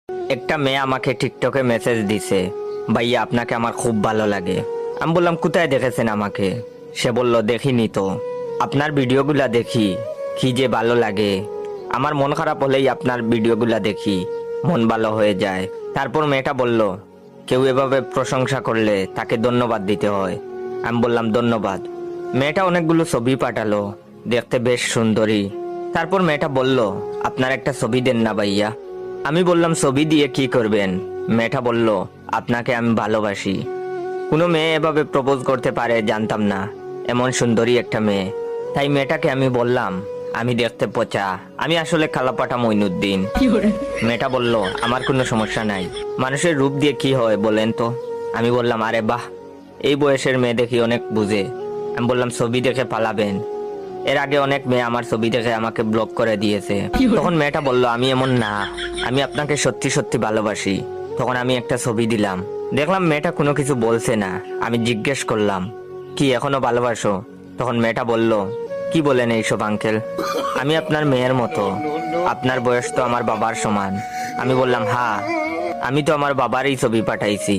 একটা মেয়ে আমাকে টিকটকে মেসেজ দিছে, ভাইয়া আপনাকে আমার খুব ভালো লাগে। আমি বললাম কোথায় দেখেছেন আমাকে? সে বলল দেখিনি তো, আপনার ভিডিওগুলা দেখি, কি যে ভালো লাগে। আমার মন খারাপ হলেই আপনার ভিডিওগুলা দেখি, মন ভালো হয়ে যায়। তারপর মেয়েটা বলল, কেউ এভাবে প্রশংসা করলে তাকে ধন্যবাদ দিতে হয়। আমি বললাম ধন্যবাদ। মেয়েটা অনেকগুলো ছবি পাঠালো, দেখতে বেশ সুন্দরী। তারপর মেয়েটা বলল, আপনার একটা ছবি দেন না ভাইয়া। আমি বললাম ছবি দিয়ে কি করবেন? মেয়েটা বলল, আপনাকে আমি ভালোবাসি। কোনো মেয়ে এভাবে প্রপোজ করতে পারে জানতাম না, এমন সুন্দরী একটা মেয়ে। তাই মেয়েটাকে আমি বললাম, আমি দেখতে পচা, আমি আসলে কালাপাটা মইনুদ্দিন। মেয়েটা বলল, আমার কোনো সমস্যা নাই, মানুষের রূপ দিয়ে কি হয় বলেন তো? আমি বললাম, আরে বাহ, এই বয়সের মেয়ে দেখি অনেক বুঝে। আমি বললাম ছবি দেখে পালাবেন? এর আগে অনেক মেয়ে আমার ছবি দেখে আমাকে ব্লক করে দিয়েছে। তখন মেয়েটা বলল, আমি এমন না, আমি আপনাকে সত্যি সত্যি ভালোবাসি। তখন আমি একটা ছবি দিলাম, দেখলাম মেয়েটা কোনো কিছু বলছে না। আমি জিজ্ঞেস করলাম, কি এখনো ভালোবাসো? তখন মেয়েটা বলল, কি বলেন এইসব আঙ্কেল, আমি আপনার মেয়ের মতো, আপনার বয়স তো আমার বাবার সমান। আমি বললাম, হ্যাঁ, আমি তো আমার বাবারই ছবি পাঠাইছি।